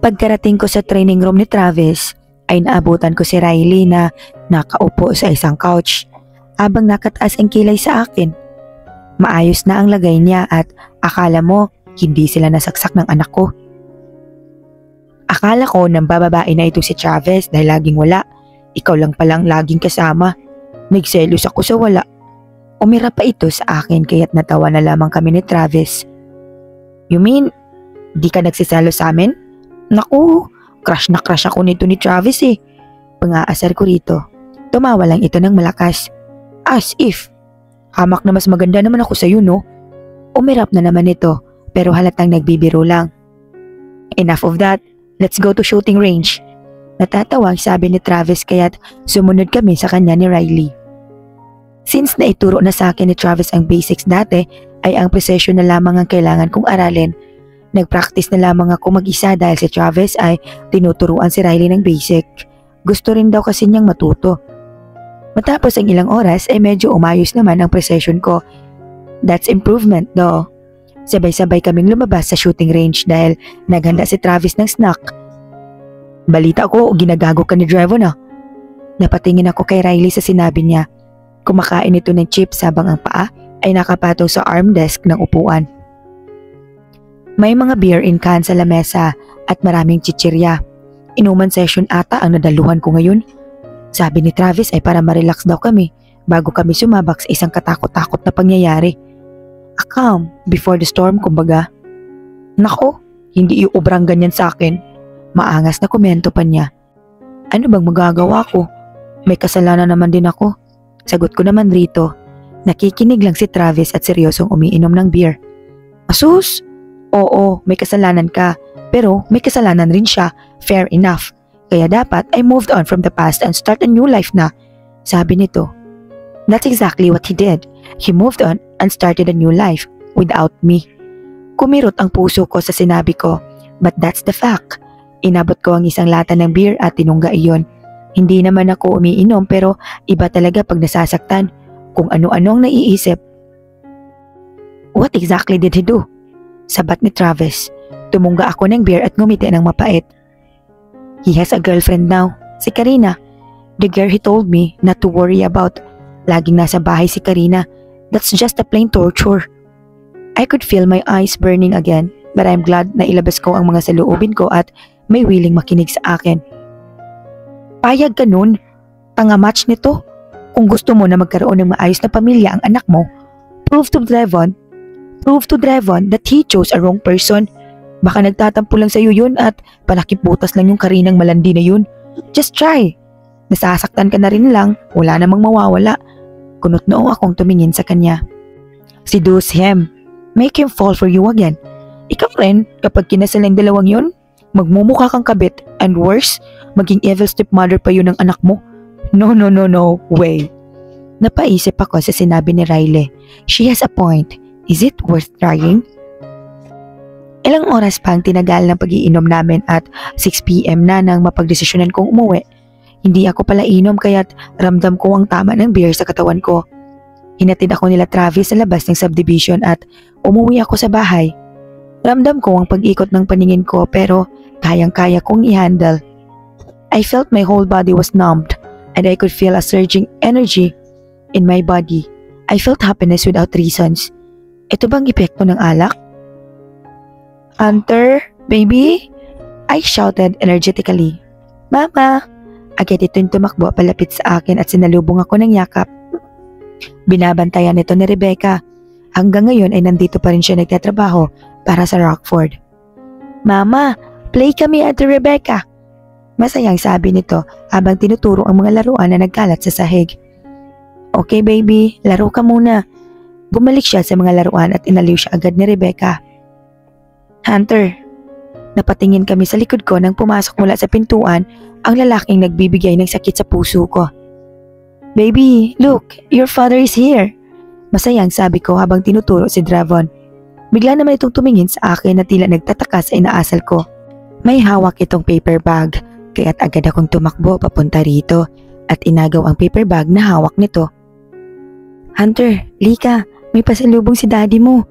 Pagkarating ko sa training room ni Travis, ay naabutan ko si Riley na nakaupo sa isang couch habang nakataas ang kilay sa akin. Maayos na ang lagay niya at akala mo hindi sila nasaksak ng anak ko. Akala ko nang bababae na ito si Travis dahil laging wala. Ikaw lang palang laging kasama. Nagselos ako sa wala. Umira pa ito sa akin kaya't natawa na lamang kami ni Travis. You mean, di ka nagsiselo sa amin? Naku, crush na crush ako nito ni Travis eh. Pangaasar ko rito. Tumawa lang ito ng malakas. As if. Hamak na mas maganda naman ako sa'yo no? Umirap na naman ito pero halatang nagbibiro lang. Enough of that. Let's go to shooting range. Natatawa ang sabi ni Travis kaya't sumunod kami sa kanya ni Riley. Since naituro na sa akin ni Travis ang basics dati, ay ang precision na lamang ang kailangan kong aralin. Nag-practice na lamang ako mag-isa dahil si Travis ay tinuturuan si Riley ng basic. Gusto rin daw kasi niyang matuto. Matapos ang ilang oras ay medyo umayos naman ang precision ko. That's improvement though. Sabay-sabay kaming lumabas sa shooting range dahil naghanda si Travis ng snack. Balita ko, ginagago ka ni Drevon ah. Napatingin ako kay Riley sa sinabi niya. Kumakain ito ng chips habang ang paa ay nakapatong sa arm desk ng upuan. May mga beer in can sa lamesa at maraming chichirya. Inuman session ata ang nadaluhan ko ngayon. Sabi ni Travis ay para ma-relax daw kami bago kami sumabak sa isang katakot-takot na pangyayari. A calm before the storm kumbaga. Nako, hindi iuubrang ganyan sa akin. Maangas na komento pa niya. Ano bang magagawa ko? May kasalanan naman din ako. Sagot ko naman rito. Nakikinig lang si Travis at seryosong umiinom ng beer. Asus? Oo, may kasalanan ka. Pero may kasalanan rin siya. Fair enough. Kaya dapat I moved on from the past and start a new life na. Sabi nito. That's exactly what he did. He moved on and started a new life without me. Kumirot ang puso ko sa sinabi ko. But that's the fact. Inabot ko ang isang lata ng beer at tinungga iyon. Hindi naman ako umiinom pero iba talaga pag nasasaktan. Kung ano-ano ang naiisip. What exactly did he do? Sabat ni Travis. Tumungga ako ng beer at ngumiti ng mapait. He has a girlfriend now. Si Karina. The girl he told me not to worry about. Laging nasa bahay si Karina. That's just a plain torture. I could feel my eyes burning again but I'm glad na ilabas ko ang mga saloobin ko at may willing makinig sa akin. Payag ka nun. Tanga-match nito. Kung gusto mo na magkaroon ng maayos na pamilya ang anak mo, prove to Drevon that he chose a wrong person. Baka nagtatampo lang sa'yo yun at palakiputas lang yung Karinang malandi na yun. Just try. Nasasaktan ka na rin lang, wala namang mawawala. Kunot-noo akong tumingin sa kanya. Seduce him. Make him fall for you again. Ikaw rin, kapag kinasal ang dalawang yun, magmumukha kang kabit and worse, maging evil stepmother pa yun ng anak mo. No, way. Napaisip ako sa sinabi ni Riley. She has a point. Is it worth trying? Ilang oras pa ang tinagal ng pag-iinom namin at 6 PM na nang mapagdesisyonan kong umuwi. Hindi ako pala inom kaya't ramdam ko ang tama ng beer sa katawan ko. Hinatid ako nila Travis sa labas ng subdivision at umuwi ako sa bahay. Ramdam ko ang pag-ikot ng paningin ko pero kayang-kaya kong i-handle. I felt my whole body was numbed and I could feel a surging energy in my body. I felt happiness without reasons. Ito bang epekto ng alak? Hunter, baby? I shouted energetically. Mama! Agad ito'y tumakbo palapit sa akin at sinalubong ako ng yakap. Binabantayan nito ni Rebecca. Hanggang ngayon ay nandito pa rin siya nagtatrabaho para sa Rockford. Mama, play kami at Rebecca. Masayang sabi nito habang tinuturo ang mga laruan na nagkalat sa sahig. Okay baby, laro ka muna. Bumalik siya sa mga laruan at inaliw siya agad ni Rebecca. Hunter, napatingin kami sa likod ko nang pumasok mula sa pintuan ang lalaking nagbibigay ng sakit sa puso ko. Baby, look, your father is here. Masayang sabi ko habang tinuturo si Drevon. Bigla naman itong tumingin sa akin na tila nagtataka sa inaasal ko. May hawak itong paper bag, kaya't agad akong tumakbo papunta rito at inagaw ang paper bag na hawak nito. Hunter, Lika, may pasalubong si daddy mo.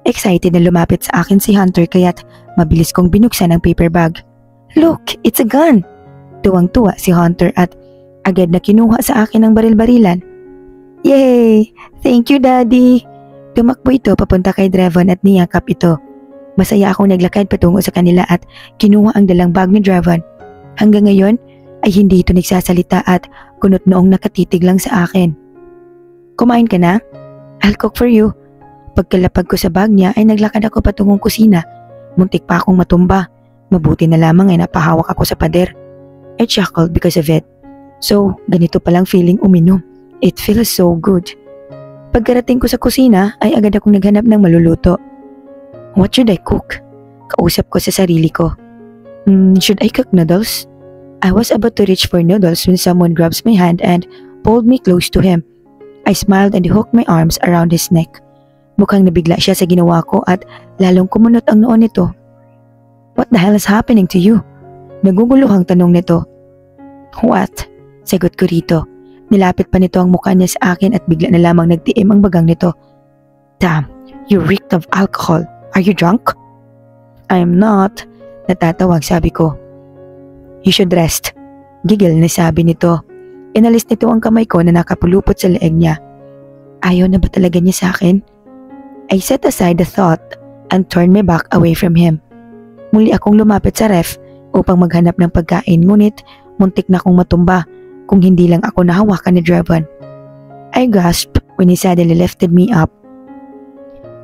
Excited na lumapit sa akin si Hunter kaya't mabilis kong binuksan ang paper bag. Look, it's a gun! Tuwang-tuwa si Hunter at agad na kinuha sa akin ang baril-barilan. Yay! Thank you, Daddy! Tumakbo ito papunta kay Drevon at niyakap ito. Masaya akong naglakad patungo sa kanila at kinuha ang dalang bag ni Drevon. Hanggang ngayon ay hindi ito nagsasalita at kunot noong nakatitig lang sa akin. Kumain ka na? I'll cook for you. Pagkalapag ko sa bag niya ay naglakad ako patungong kusina. Muntik pa akong matumba. Mabuti na lamang ay napahawak ako sa pader. I chuckled because of it. So, ganito palang feeling uminom. It feels so good. Pagkarating ko sa kusina ay agad akong naghanap ng maluluto. What should I cook? Kausap ko sa sarili ko. Should I cook noodles? I was about to reach for noodles when someone grabs my hand and pulled me close to him. I smiled and hooked my arms around his neck. Mukhang nabigla siya sa ginawa ko at lalong kumunot ang noon nito. What the hell is happening to you? Naguguluhang tanong nito. What? Sagot ko rito. Nilapit pa nito ang mukha niya sa akin at bigla na lamang nagtiim ang bagang nito. Damn, you reeked of alcohol. Are you drunk? I am not. Natatawag sabi ko. You should rest. Gigil na sabi nito. Inalis nito ang kamay ko na nakapulupot sa leeg niya. Ayaw na ba talaga niya sa akin? I set aside the thought and turned my back away from him. Muli akong lumapit sa ref upang maghanap ng pagkain ngunit muntik na akong matumba kung hindi lang ako nahawakan ni Drevon. I gasped when he suddenly lifted me up.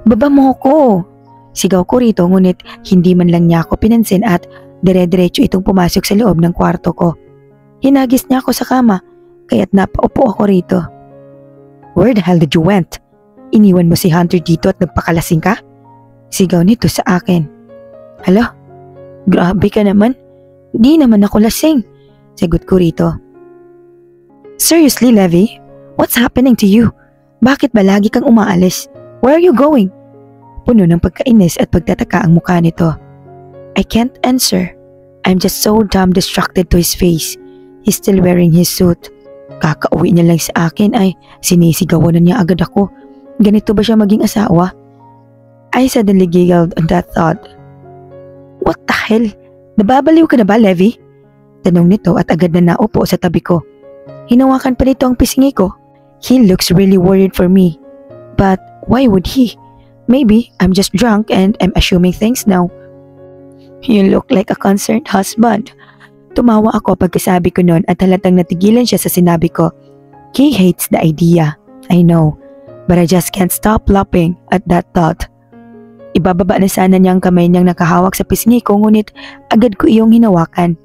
Baba mo ko! Sigaw ko rito ngunit hindi man lang niya ako pinansin at dire-diretso itong pumasok sa loob ng kwarto ko. Hinagis niya ako sa kama kaya't napaupo ako rito. Where the hell did you went? Iniwan mo si Hunter dito at nagpakalasing ka? Sigaw nito sa akin. Hala? Grabe ka naman. Di naman ako lasing. Sagot ko rito. Seriously, Levi? What's happening to you? Bakit ba lagi kang umaalis? Where are you going? Puno ng pagkainis at pagtataka ang mukha nito. I can't answer. I'm just so damn distracted to his face. He's still wearing his suit. Kakauwi niya lang sa akin ay sinisigawan na niya agad ako. Ganito ba siya maging asawa? I suddenly giggled on that thought. What the hell? Nababaliw ka na ba, Levi? Tanong nito at agad na naupo sa tabi ko. Hinawakan pa nito ang pisngi ko. He looks really worried for me. But why would he? Maybe I'm just drunk and I'm assuming things now. You look like a concerned husband. Tumawa ako pagkasabi ko noon at halatang natigilan siya sa sinabi ko. He hates the idea. I know. But I just can't stop laughing at that thought. Ibababa na sana niya ang kamay niyang nakahawak sa pisngi ko ngunit agad ko iyong hinawakan.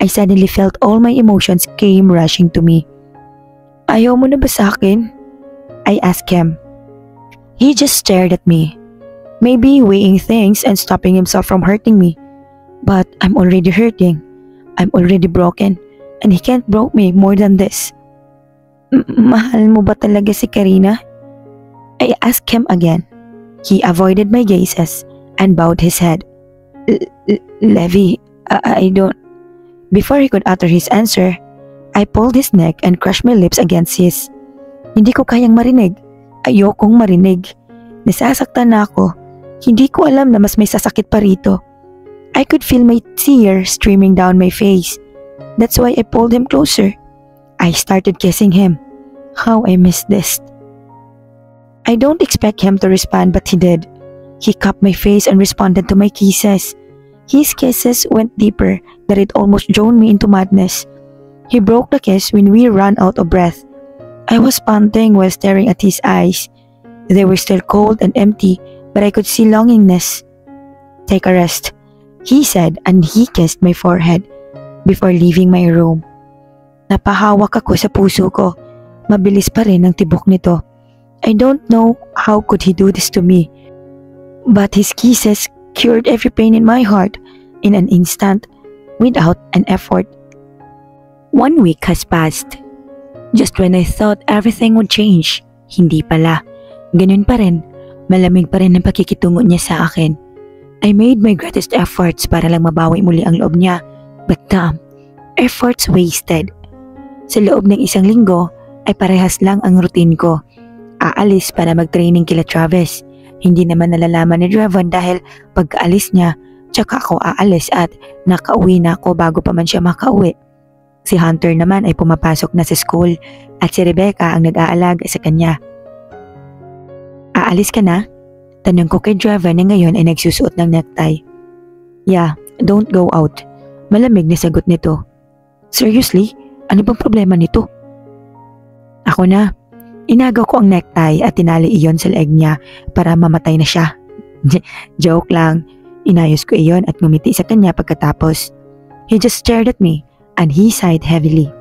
I suddenly felt all my emotions came rushing to me. Ayaw mo na ba sa akin? I asked him. He just stared at me. Maybe weighing things and stopping himself from hurting me. But I'm already hurting. I'm already broken and he can't broke me more than this. Mahal mo ba talaga si Karina? I asked him again. He avoided my gazes and bowed his head. Levi, I don't... Before he could utter his answer, I pulled his neck and crushed my lips against his. Hindi ko kayang marinig. Ayokong marinig. Nasasaktan na ako. Hindi ko alam na mas may sasakit pa rito. I could feel my tears streaming down my face. That's why I pulled him closer. I started kissing him. How I missed this. I don't expect him to respond but he did. He cupped my face and responded to my kisses. His kisses went deeper that it almost drove me into madness. He broke the kiss when we ran out of breath. I was panting while staring at his eyes. They were still cold and empty but I could see longingness. Take a rest, he said and he kissed my forehead before leaving my room. Napahawak ako sa puso ko. Mabilis pa rin ang tibok nito. I don't know how could he do this to me. But his kisses cured every pain in my heart in an instant without an effort. 1 week has passed. Just when I thought everything would change, hindi pala. Ganun pa rin. Malamig pa rin ang pakikitungo niya sa akin. I made my greatest efforts para lang mabawi muli ang loob niya. But damn, efforts wasted. Sa loob ng 1 linggo ay parehas lang ang routine ko. Aalis para mag-training kila Travis. Hindi naman nalalaman ni Drevon dahil pagkaalis niya, Tsaka ako aalis at nakauwi na ako bago pa man siya makauwi. Si Hunter naman ay pumapasok na sa school at si Rebecca ang nag-aalaga sa kanya. Aalis ka na? Tanong ko kay Draven na ngayon ay nagsusuot ng necktie. Yeah, don't go out. Malamig na sagot nito. Seriously? Ano bang problema nito? Ako na. Inagaw ko ang necktie at tinali iyon sa leeg niya para mamatay na siya. Joke lang. Inayos ko iyon at ngumiti sa kanya pagkatapos. He just stared at me and he sighed heavily.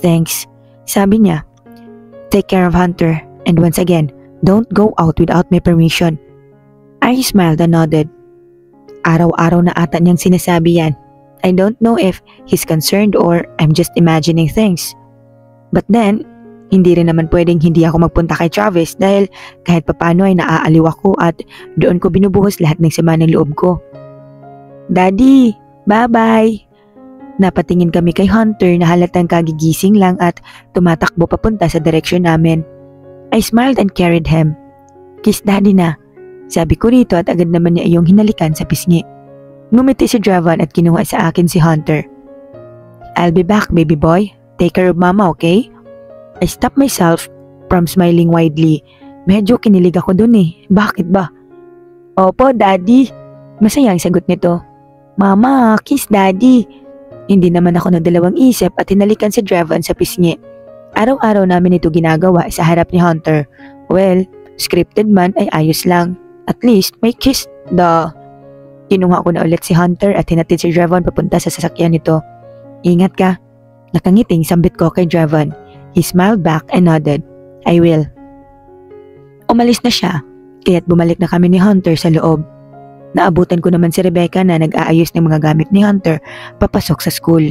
Thanks, sabi niya. Take care of Hunter and once again, don't go out without my permission. I smiled and nodded. Araw-araw na ata niyang sinasabi yan. I don't know if he's concerned or I'm just imagining things. But then, hindi rin naman pwedeng hindi ako magpunta kay Travis dahil kahit papano ay naaaliw ako at doon ko binubuhos lahat ng sama ng loob ko. Daddy, bye-bye! Napatingin kami kay Hunter na halatang kagigising lang at tumatakbo papunta sa direksyon namin. I smiled and carried him. Kiss daddy na, sabi ko rito at agad naman niya iyong hinalikan sa pisngi. Ngumiti si Draven at kinuha sa akin si Hunter. I'll be back, baby boy. Take care of mama, okay? I stopped myself from smiling widely. Medyo kinilig ako dun eh. Bakit ba? Opo, daddy. Masayang sagot nito. Mama, kiss daddy. Hindi naman ako nagdalawang isip at hinalikan si Draven sa pisngi. Araw-araw namin ito ginagawa sa harap ni Hunter. Well, scripted man ay ayos lang. At least may kiss, duh. Kinuha ko na ulit si Hunter at hinatid si Draven papunta sa sasakyan nito. Ingat ka. Nakangiting sambit ko kay Draven. He smiled back and nodded. I will. Umalis na siya, kaya't bumalik na kami ni Hunter sa loob. Naabutan ko naman si Rebecca na nag-aayos ng mga gamit ni Hunter papasok sa school.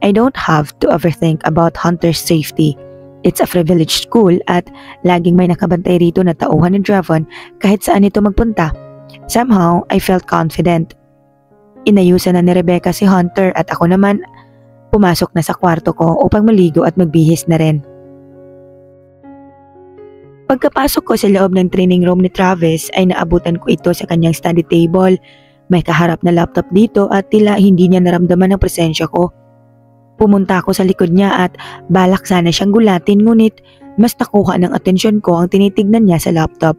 I don't have to overthink about Hunter's safety. It's a privileged school at laging may nakabantay rito na tauhan ni Draven kahit saan ito magpunta. Somehow, I felt confident. Inayusan na ni Rebecca si Hunter at ako naman pumasok na sa kwarto ko upang maligo at magbihis na rin. Pagkapasok ko sa loob ng training room ni Travis ay naabutan ko ito sa kanyang study table. May kaharap na laptop dito at tila hindi niya naramdaman ang presensya ko. Pumunta ako sa likod niya at balak sana siyang gulatin ngunit mas nakuha ng atensyon ko ang tinitignan niya sa laptop.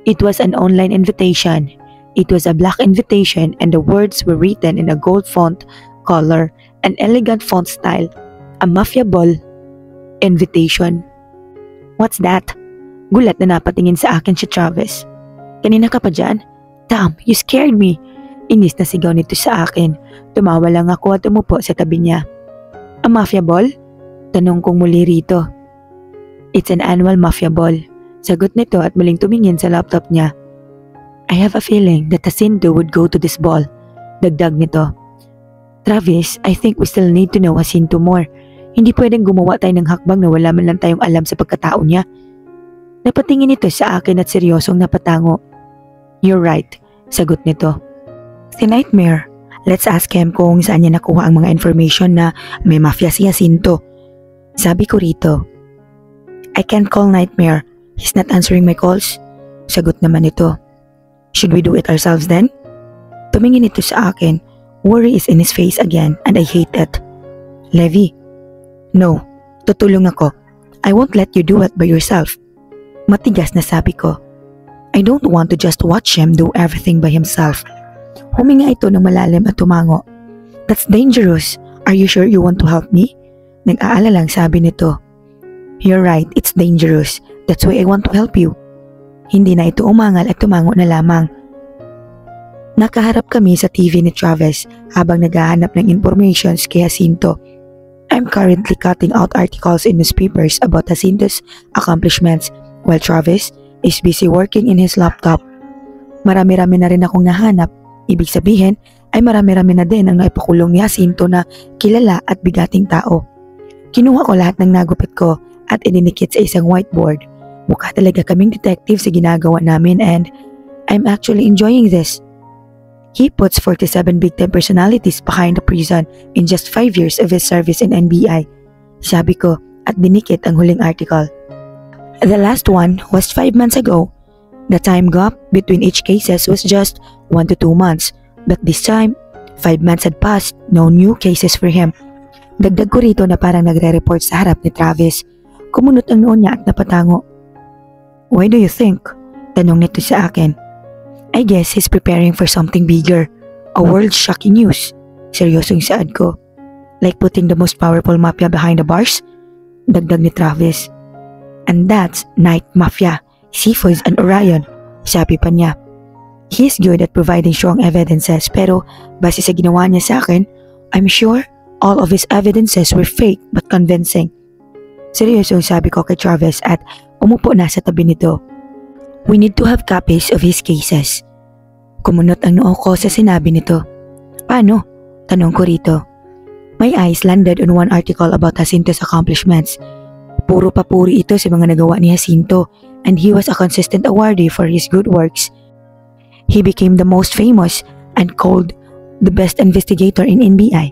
It was an online invitation. It was a black invitation and the words were written in a gold font color, an elegant font style, a mafia ball invitation. What's that? Gulat na napatingin sa akin si Travis. Kanina ka pa dyan? Damn, you scared me. Inis na sigaw nito sa akin. Tumawa lang ako at umupo sa tabi niya. A mafia ball? Tanong kong muli rito. It's an annual mafia ball. Sagot nito at muling tumingin sa laptop niya. I have a feeling that Jacinto would go to this ball. Dagdag nito. Travis, I think we still need to know Jacinto more. Hindi pwedeng gumawa tayo ng hakbang na wala man lang tayong alam sa pagkatao niya. Napatingin ito sa akin at seryosong napatango. You're right, sagot nito. Si Nightmare, let's ask him kung saan niya nakuha ang mga information na may mafia si Jacinto. Sabi ko rito. I can't call Nightmare. He's not answering my calls. Sagot naman ito. Should we do it ourselves then? Tumingin ito sa akin. Worry is in his face again and I hate it. Levi. No, tutulong ako. I won't let you do it by yourself. Matigas na sabi ko. I don't want to just watch him do everything by himself. Huminga ito ng malalim at tumango. That's dangerous. Are you sure you want to help me? Nag-aalalang sabi nito. You're right, it's dangerous. That's why I want to help you. Hindi na ito umangal at tumango na lamang. Nakaharap kami sa TV ni Travis habang naghahanap ng informations kay Jacinto. I'm currently cutting out articles in newspapers about Jacinto's accomplishments while Travis is busy working in his laptop. Marami-rami na rin akong nahanap. Ibig sabihin ay marami-rami na din ang naipakulong ni Jacinto na kilala at bigating tao. Kinuha ko lahat ng nagupit ko at ininikit sa isang whiteboard. Mukha talaga kaming detective sa ginagawa namin and I'm actually enjoying this. He puts 47 big-time personalities behind the prison in just 5 years of his service in NBI. Sabi ko at dinikit ang huling article. The last one was 5 months ago. The time gap between each cases was just 1 to 2 months. But this time, 5 months had passed, no new cases for him. Dagdag ko rito na parang nagre-report sa harap ni Travis. Kumunot ang noon niya at napatango. Why do you think? Tanong nito sa akin. I guess he's preparing for something bigger. A world-shocking news. Seryosong saad ko. Like putting the most powerful mafia behind the bars? Dagdag ni Travis. And that's Night Mafia, Seafoods and Orion. Sabi pa niya. He's good at providing strong evidences pero base sa ginawa niya sa akin, I'm sure all of his evidences were fake but convincing. Seryosong sabi ko kay Travis at umupo na sa tabi nito. We need to have copies of his cases. Kumunot ang noo ko sa sinabi nito. Paano? Tanong ko rito. My eyes landed on one article about Jacinto's accomplishments. Puro papuri ito sa mga nagawa ni Jacinto and he was a consistent awardee for his good works. He became the most famous and called the best investigator in NBI.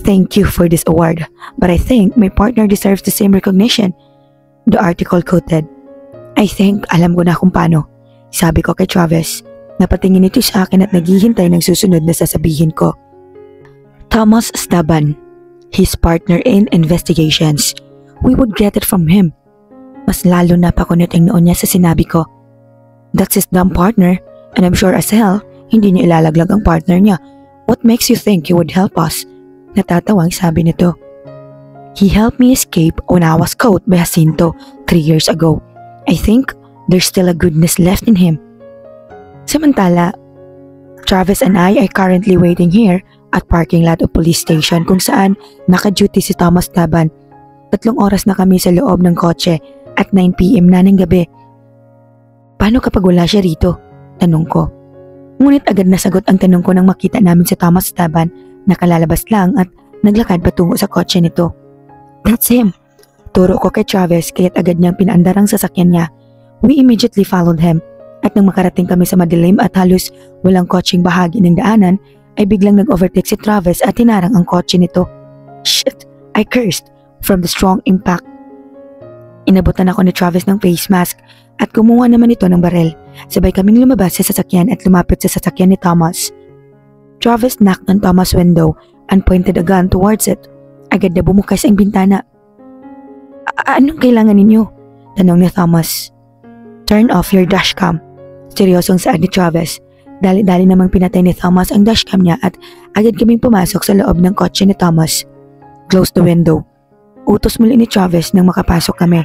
Thank you for this award, but I think my partner deserves the same recognition. The article quoted. I think alam ko na kung paano. Sabi ko kay Travis. Napatingin ito sa akin at naghihintay ng susunod na sasabihin ko. Thomas Staban, his partner in investigations. We would get it from him. Mas lalo na pakunot ang noon niya sa sinabi ko. That's his dumb partner and I'm sure as hell hindi niya ilalaglag ang partner niya. What makes you think he would help us? Natatawang sabi nito. He helped me escape when I was caught by Jacinto 3 years ago. I think there's still a goodness left in him. Samantala, Travis and I are currently waiting here at parking lot of police station kung saan naka-duty si Thomas Taban. 3 oras na kami sa loob ng kotse at 9 PM na ng gabi. Paano kapag wala siya rito? Tanong ko. Ngunit agad nasagot ang tanong ko nang makita namin si Thomas Taban na kalalabas lang at naglakad patungo sa kotse nito. That's him. Turo ko kay Travis kaya't agad niyang pinaandar ang sasakyan niya. We immediately followed him. At nang makarating kami sa madilim at halos walang kotseng bahagi ng daanan, ay biglang nag-overtake si Travis at hinarang ang kotse nito. Shit! I cursed from the strong impact. Inabutan ako ni Travis ng face mask at kumuha naman ito ng barel. Sabay kaming lumabas sa sasakyan at lumapit sa sasakyan ni Thomas. Travis knocked on Thomas' window and pointed a gun towards it. Agad na bumukas ang bintana. Anong kailangan ninyo? Tanong ni Thomas. Turn off your dashcam. Seryosong saad ni Travis. Dali-dali namang pinatay ni Thomas ang dashcam niya at agad kaming pumasok sa loob ng kotse ni Thomas. Close the window. Utos muli ni Travis nang makapasok kami.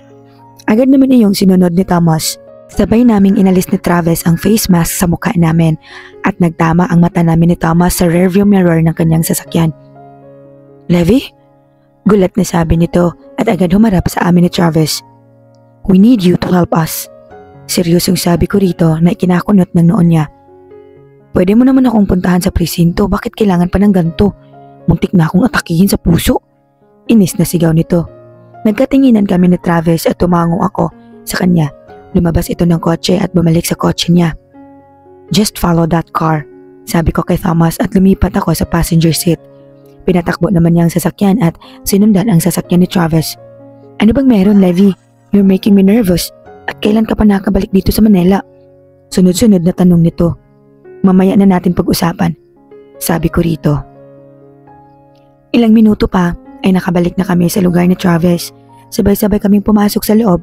Agad naman iyong sinunod ni Thomas. Sabay naming inalis ni Travis ang face mask sa mukha namin at nagtama ang mata namin ni Thomas sa rearview mirror ng kanyang sasakyan. Levi? Gulat na sabi nito at agad humarap sa amin ni Travis. We need you to help us. Seryosong sabi ko rito na ikinakunot ng noon niya. Pwede mo naman akong puntahan sa presinto, bakit kailangan pa ng ganito? Muntik na akong atakihin sa puso. Inis na sigaw nito. Nagkatinginan kami ni Travis at tumango ako sa kanya. Lumabas ito ng kotse at bumalik sa kotse niya. Just follow that car, sabi ko kay Thomas at lumipat ako sa passenger seat. Pinatakbo naman niya ang sasakyan at sinundan ang sasakyan ni Travis. Ano bang meron, Levi? You're making me nervous. At kailan ka pa nakabalik dito sa Manila? Sunod-sunod na tanong nito. Mamaya na natin pag-usapan. Sabi ko rito. Ilang minuto pa ay nakabalik na kami sa lugar ni Travis. Sabay-sabay kaming pumasok sa loob.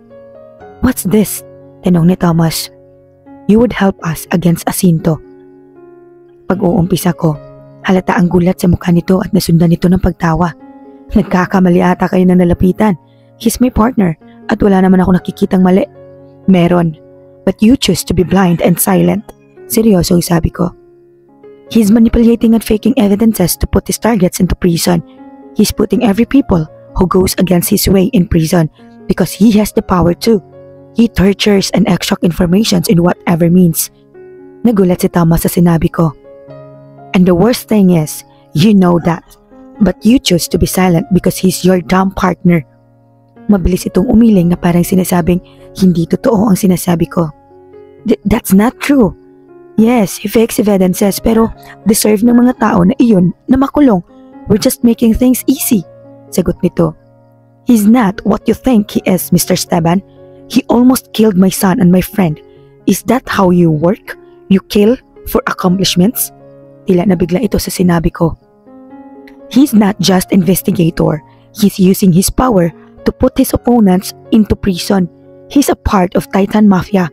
What's this? Tanong ni Thomas. You would help us against Jacinto. Pag-uumpisa ko, halata ang gulat sa mukha nito at nasundan nito ng pagtawa. Nagkakamali ata kayo ng nalapitan. He's my partner at wala naman ako nakikitang mali. Meron, but you choose to be blind and silent. Seryoso sabi ko. He's manipulating and faking evidences to put his targets into prison. He's putting every people who goes against his way in prison because he has the power to. He tortures and extract informations in whatever means. Nagulat si Thomas sa sinabi ko. And the worst thing is, you know that. But you choose to be silent because he's your dumb partner. Mabilis itong umiling na parang sinasabing hindi totoo ang sinasabi ko. That's not true. Yes, he fakes evidences pero deserve ng mga tao na iyon na makulong. We're just making things easy. Sagot nito. He's not what you think he is, Mr. Staban. He almost killed my son and my friend. Is that how you work? You kill for accomplishments? Tila nabigla ito sa sinabi ko. He's not just investigator. He's using his power to put his opponents into prison. He's a part of Titan Mafia.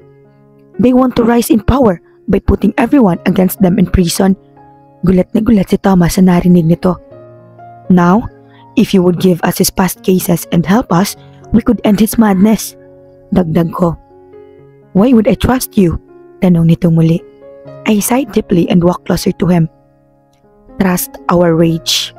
They want to rise in power by putting everyone against them in prison. Gulat na gulat si Thomas sa narinig nito. Now, if you would give us his past cases and help us, we could end his madness. Dagdag ko. Why would I trust you? Tanong nito muli. I sighed deeply and walked closer to him. Trust our rage.